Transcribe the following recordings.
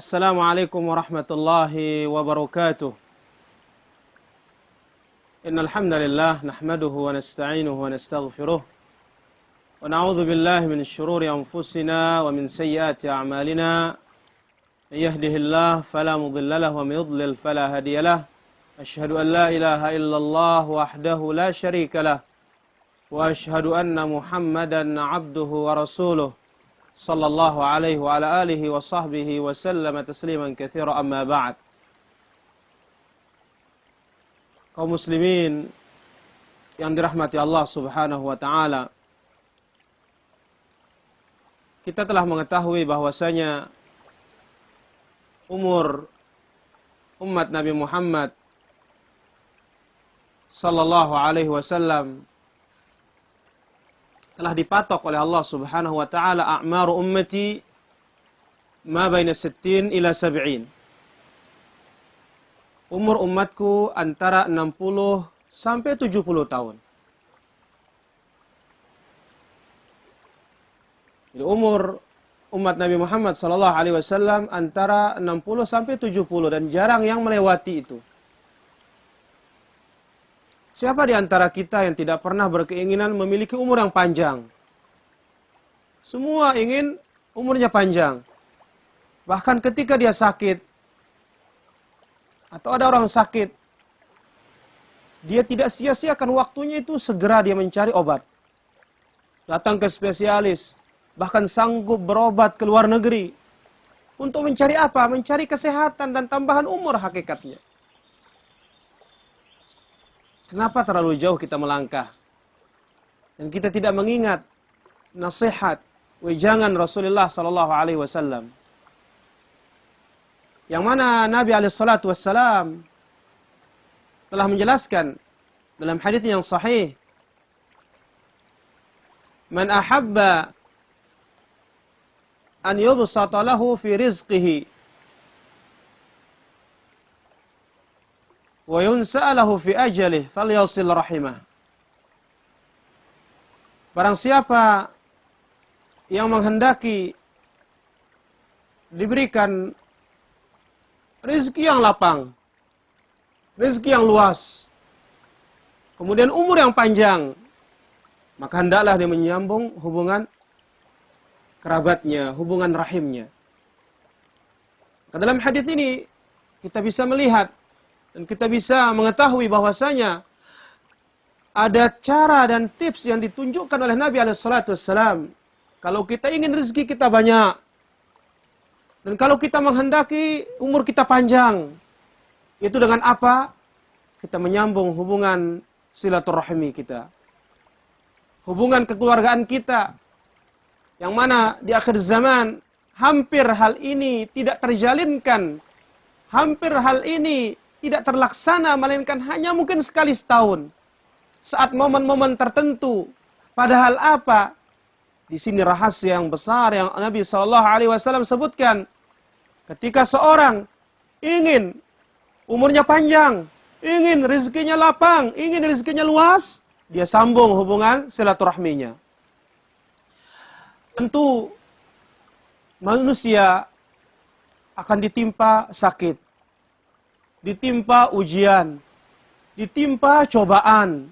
Assalamualaikum warahmatullahi wabarakatuh. Innal hamdalillah nahmaduhu wa nasta'inuhu wa nastaghfiruh wa na'udzu billahi min shururi anfusina wa min sayyiati a'malina. May yahdihillahu fala mudilla lahu wa may yudlil fala hadiyalah. Asyhadu an la ilaha illallah wahdahu la syarika lah wa asyhadu anna Muhammadan 'abduhu wa rasuluh. Sallallahu alaihi wa ala alihi wa sahbihi wa sallama tasliman katsira, amma ba'd. Kaum muslimin yang dirahmati Allah Subhanahu wa taala, kita telah mengetahui bahwasanya umur umat Nabi Muhammad sallallahu alaihi wasallam telah dipatok oleh Allah Subhanahu wa taala, a'maru ummati ma baina 60 ila 70. Umur umatku antara 60 sampai 70 tahun. Jadi umur umat Nabi Muhammad sallallahu alaihi wasallam antara 60 sampai 70 dan jarang yang melewati itu. Siapa di antara kita yang tidak pernah berkeinginan memiliki umur yang panjang? Semua ingin umurnya panjang. Bahkan ketika dia sakit, atau ada orang sakit, dia tidak sia-siakan waktunya itu, segera dia mencari obat. Datang ke spesialis, bahkan sanggup berobat ke luar negeri. Untuk mencari apa? Mencari kesehatan dan tambahan umur hakikatnya. Kenapa terlalu jauh kita melangkah? Dan kita tidak mengingat nasihat, wejangan Rasulullah sallallahu alaihi wasallam. Yang mana Nabi alaihi salatu wassalam telah menjelaskan dalam hadis yang sahih, "Man ahabba an yubsata lahu fi rizqihi wa yunsa'alahu fi ajalih falyasil rahimah." Barang siapa yang menghendaki diberikan rezeki yang lapang, rezeki yang luas, kemudian umur yang panjang, maka hendaklah dia menyambung hubungan kerabatnya, hubungan rahimnya. Dalam hadis ini kita bisa melihat dan kita bisa mengetahui bahwasanya ada cara dan tips yang ditunjukkan oleh Nabi SAW. Kalau kita ingin rezeki kita banyak, dan kalau kita menghendaki umur kita panjang, itu dengan apa? Kita menyambung hubungan silaturahmi kita, hubungan kekeluargaan kita, yang mana di akhir zaman hampir hal ini tidak terjalinkan, hampir hal ini tidak terlaksana, melainkan hanya mungkin sekali setahun, saat momen-momen tertentu. Padahal apa? Di sini rahasia yang besar yang Nabi SAW sebutkan. Ketika seorang ingin umurnya panjang, ingin rezekinya lapang, ingin rezekinya luas, dia sambung hubungan silaturahminya. Tentu manusia akan ditimpa sakit, ditimpa ujian, ditimpa cobaan.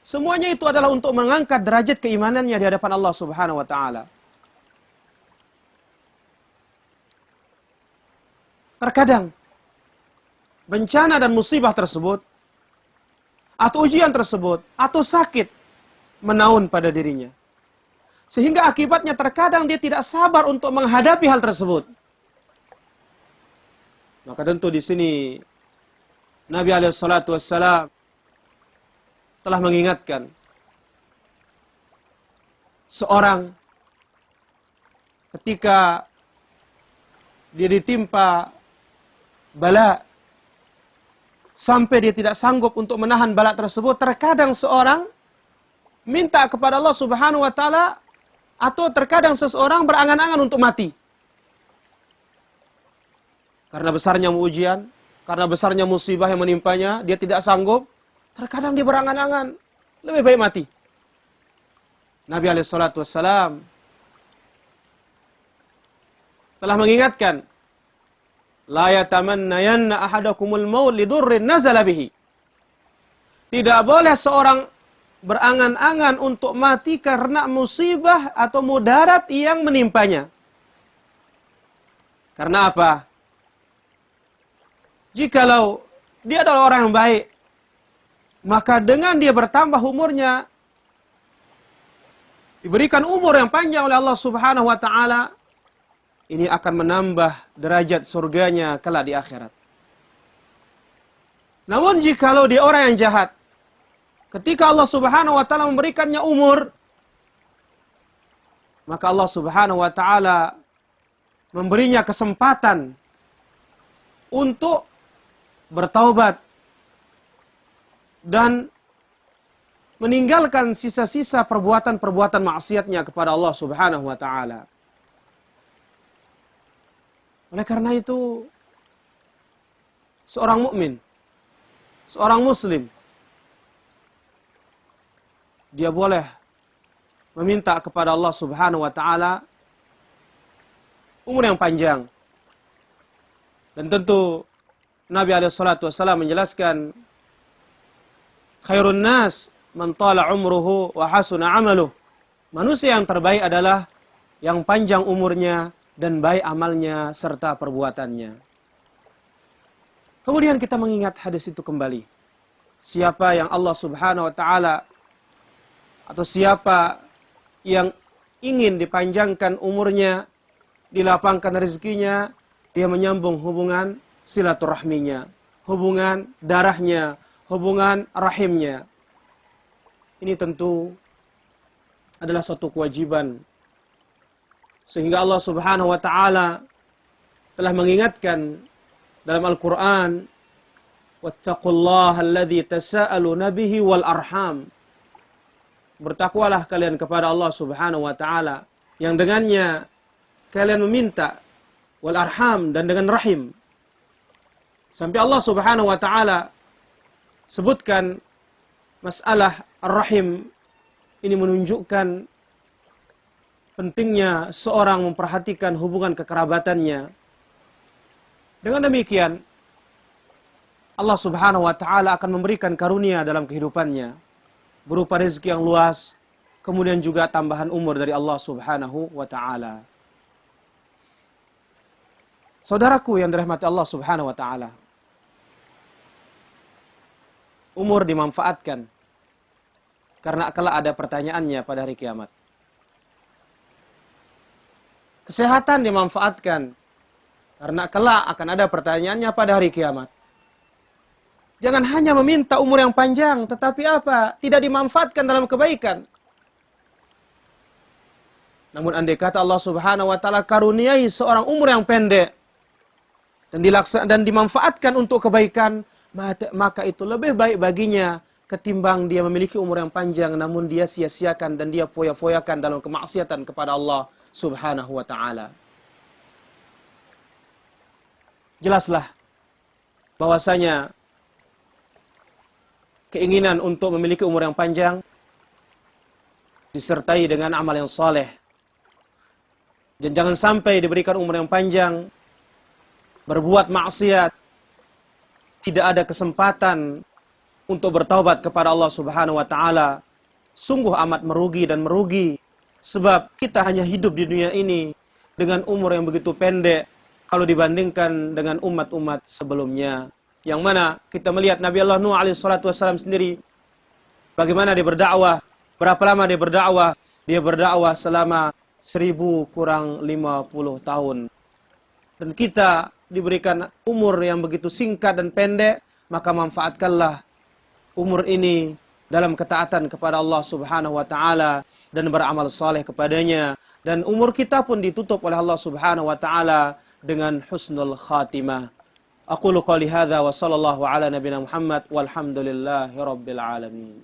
Semuanya itu adalah untuk mengangkat derajat keimanannya di hadapan Allah Subhanahu wa taala. Terkadang bencana dan musibah tersebut, atau ujian tersebut, atau sakit menaun pada dirinya. Sehingga akibatnya terkadang dia tidak sabar untuk menghadapi hal tersebut. Maka tentu di sini Nabi SAW telah mengingatkan seorang ketika dia ditimpa bala sampai dia tidak sanggup untuk menahan bala tersebut, terkadang seorang minta kepada Allah Subhanahu wa taala, atau terkadang seseorang berangan-angan untuk mati. Karena besarnya ujian, karena besarnya musibah yang menimpanya, dia tidak sanggup. Terkadang dia berangan-angan, lebih baik mati. Nabi SAW telah mengingatkan La yatamannayanna ahadakumul maut lidurrin nazala bihi. Tidak boleh seorang berangan-angan untuk mati karena musibah atau mudarat yang menimpanya. Karena apa? Jikalau dia adalah orang yang baik, maka dengan dia bertambah umurnya, diberikan umur yang panjang oleh Allah Subhanahu wa taala, ini akan menambah derajat surganya kelak di akhirat. Namun jikalau dia orang yang jahat, ketika Allah Subhanahu wa taala memberikannya umur, maka Allah Subhanahu wa taala memberinya kesempatan untuk bertaubat dan meninggalkan sisa-sisa perbuatan-perbuatan maksiatnya kepada Allah Subhanahu wa taala. Oleh karena itu, seorang mukmin, seorang muslim, dia boleh meminta kepada Allah Subhanahu wa taala umur yang panjang. Dan tentu Nabi SAW menjelaskan, khairun nas man tala umruhu wa hasuna amaluh. Manusia yang terbaik adalah yang panjang umurnya dan baik amalnya serta perbuatannya. Kemudian kita mengingat hadis itu kembali. Siapa yang Allah Subhanahu wa taala atau siapa yang ingin dipanjangkan umurnya, dilapangkan rezekinya, dia menyambung hubungan silaturahminya, hubungan darahnya, hubungan rahimnya. Ini tentu adalah suatu kewajiban. Sehingga Allah Subhanahu wa taala telah mengingatkan dalam Al-Qur'an, wattaqullaha alladzi tasaaluna bihi wal arham. Bertakwalah kalian kepada Allah Subhanahu wa taala yang dengannya kalian meminta, wal arham, dan dengan rahim. Sampai Allah Subhanahu wa taala sebutkan masalah ar-rahim, ini menunjukkan pentingnya seorang memperhatikan hubungan kekerabatannya. Dengan demikian, Allah Subhanahu wa taala akan memberikan karunia dalam kehidupannya, berupa rezeki yang luas, kemudian juga tambahan umur dari Allah Subhanahu wa taala. Saudaraku yang dirahmati Allah Subhanahu wa taala, umur dimanfaatkan karena kelak ada pertanyaannya pada hari kiamat. Kesehatan dimanfaatkan karena kelak akan ada pertanyaannya pada hari kiamat. Jangan hanya meminta umur yang panjang, tetapi apa? Tidak dimanfaatkan dalam kebaikan. Namun andai kata Allah Subhanahu wa taala karuniai seorang umur yang pendek dan dimanfaatkan untuk kebaikan, maka itu lebih baik baginya ketimbang dia memiliki umur yang panjang namun dia sia-siakan dan dia foya-foyakan dalam kemaksiatan kepada Allah Subhanahu wa taala. Jelaslah bahwasanya keinginan untuk memiliki umur yang panjang disertai dengan amal yang saleh. Dan jangan sampai diberikan umur yang panjang berbuat maksiat, tidak ada kesempatan untuk bertaubat kepada Allah Subhanahu wa taala. Sungguh amat merugi dan merugi, sebab kita hanya hidup di dunia ini dengan umur yang begitu pendek kalau dibandingkan dengan umat-umat sebelumnya. Yang mana kita melihat Nabi Allah Nuh alaihi salatu wassalam sendiri, bagaimana dia berdakwah, berapa lama dia berdakwah? Dia berdakwah selama 1000 kurang 50 tahun. Dan kita diberikan umur yang begitu singkat dan pendek, maka manfaatkanlah umur ini dalam ketaatan kepada Allah Subhanahu wa taala dan beramal saleh kepadanya, dan umur kita pun ditutup oleh Allah Subhanahu wa taala dengan husnul khatimah. Aqulu qouli hadza wa sallallahu ala nabiyina Muhammad walhamdulillahi rabbil alamin.